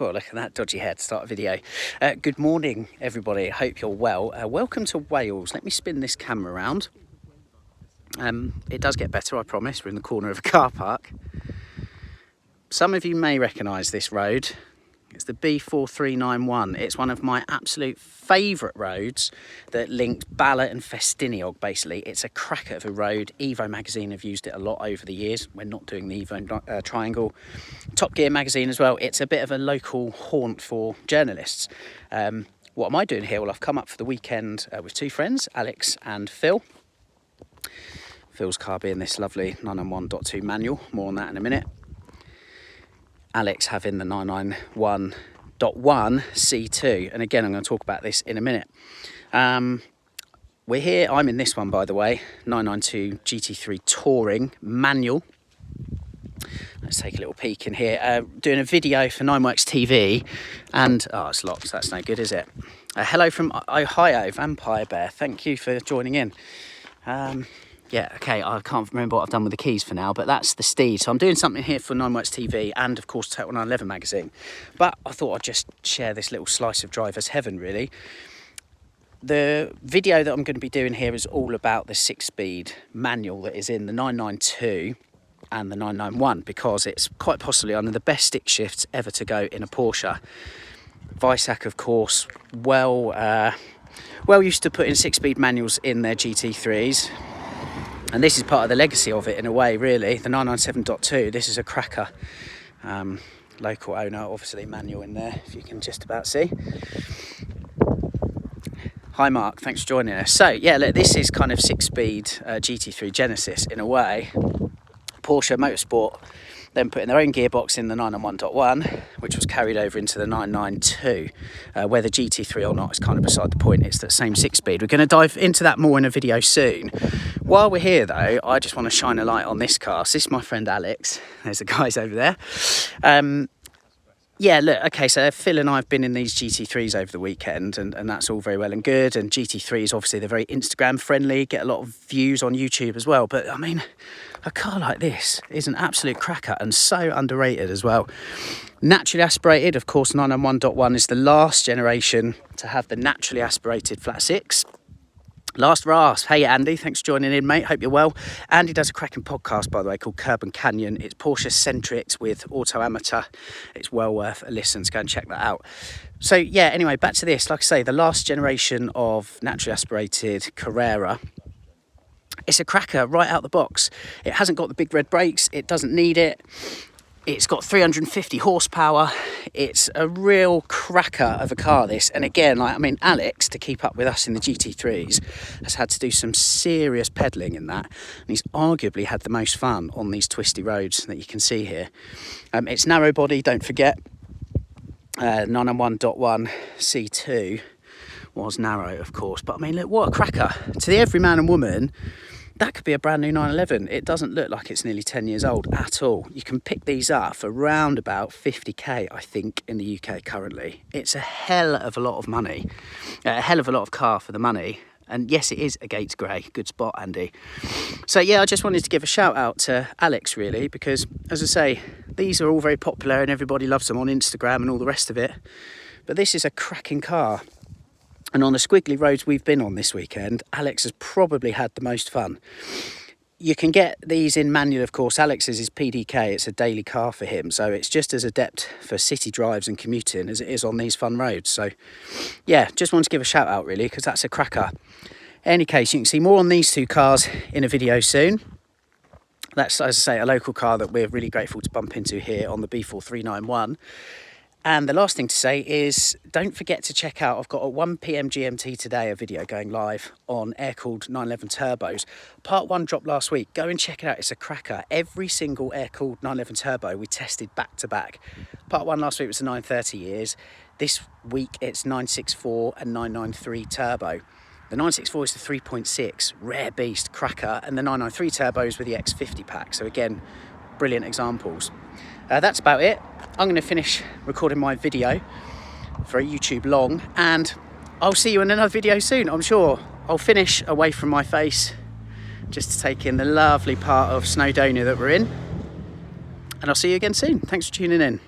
Cool, look at that dodgy head, start a video. Good morning, everybody. Hope you're well. Welcome to Wales. Let me spin this camera around. It does get better, I promise. We're in the corner of a car park. Some of you may recognise this road. It's the B4391. It's one of my absolute favourite roads that links Bala and Festiniog, basically. It's a cracker of a road. Evo magazine have used it a lot over the years. We're not doing the Evo Triangle. Top Gear magazine as well. It's a bit of a local haunt for journalists. What am I doing here? Well, I've come up for the weekend with two friends, Alex and Phil. Phil's car being this lovely 991.2 manual. More on that in a minute. Alex having the 991.1 C2, and again I'm going to talk about this in a minute. We're here, I'm in this one by the way, 992 GT3 Touring manual. Let's take a little peek in here. Doing a video for Nineworks TV, and it's locked, so that's no good, is it? Hello from Ohio, Vampire Bear, thank you for joining in. Yeah, okay, I can't remember what I've done with the keys for now, but that's the Steed. So I'm doing something here for Nineworks TV and, of course, Total 911 magazine. But I thought I'd just share this little slice of driver's heaven, really. The video that I'm going to be doing here is all about the 6-speed manual that is in the 992 and the 991, because it's quite possibly one of the best stick shifts ever to go in a Porsche. Weissach, of course, well used to putting 6-speed manuals in their GT3s. And this is part of the legacy of it in a way, really. The 997.2, this is a cracker. Local owner, obviously manual in there, if you can just about see. Hi Mark, thanks for joining us. So yeah, look, this is kind of 6-speed GT3 Genesis in a way. Porsche Motorsport then putting their own gearbox in the 991.1, which was carried over into the 992. Whether GT3 or not is kind of beside the point. It's that same 6-speed. We're going to dive into that more in a video soon. While we're here, though, I just want to shine a light on this car. So this is my friend Alex. There's the guys over there. Yeah, look, okay, so Phil and I have been in these GT3s over the weekend, and that's all very well and good. And GT3s, obviously, they're very Instagram friendly, get a lot of views on YouTube as well. But, I mean, a car like this is an absolute cracker and so underrated as well. Naturally aspirated, of course, 991.1 is the last generation to have the naturally aspirated flat six. Last rasp. Hey Andy, thanks for joining in, mate. Hope you're well. Andy does a cracking podcast, by the way, called Curb and Canyon. It's Porsche centric with Auto Amateur. It's well worth a listen, so go and check that out. So yeah, anyway, back to this. Like I say, the last generation of naturally aspirated Carrera. It's a cracker right out the box. It hasn't got the big red brakes. It doesn't need it. It's got 350 horsepower. It's a real cracker of a car, this. And again, like, I mean, Alex, to keep up with us in the GT3s, has had to do some serious pedalling in that. And he's arguably had the most fun on these twisty roads that you can see here. It's narrow body, don't forget. 991.1 C2 was narrow, of course. But I mean, look, what a cracker. To the every man and woman, that could be a brand new 911. It doesn't look like it's nearly 10 years old at all. You can pick these up for around about 50k, I think, in the UK currently. It's a hell of a lot of money, a hell of a lot of car for the money. And yes, it is a Gates Grey. Good spot, Andy. So yeah, I just wanted to give a shout out to Alex, really, because as I say, these are all very popular and everybody loves them on Instagram and all the rest of it. But this is a cracking car. And on the squiggly roads we've been on this weekend, Alex has probably had the most fun. You can get these in manual, of course. Alex's is PDK. It's a daily car for him. So it's just as adept for city drives and commuting as it is on these fun roads. So, yeah, just wanted to give a shout out, really, because that's a cracker. In any case, you can see more on these two cars in a video soon. That's, as I say, a local car that we're really grateful to bump into here on the B4391. And the last thing to say is, don't forget to check out, I've got at 1 PM GMT today, a video going live on air-cooled 911 turbos. Part 1 dropped last week. Go and check it out. It's a cracker. Every single air-cooled 911 turbo we tested back to back. Part 1 last week was the 930 years. This week it's 964 and 993 turbo. The 964 is the 3.6, rare beast, cracker, and the 993 turbos with the X50 pack. So again, brilliant examples. That's about it. I'm going to finish recording my video for a YouTube long, and I'll see you in another video soon, I'm sure. I'll finish away from my face just to take in the lovely part of Snowdonia that we're in, and I'll see you again soon. Thanks for tuning in.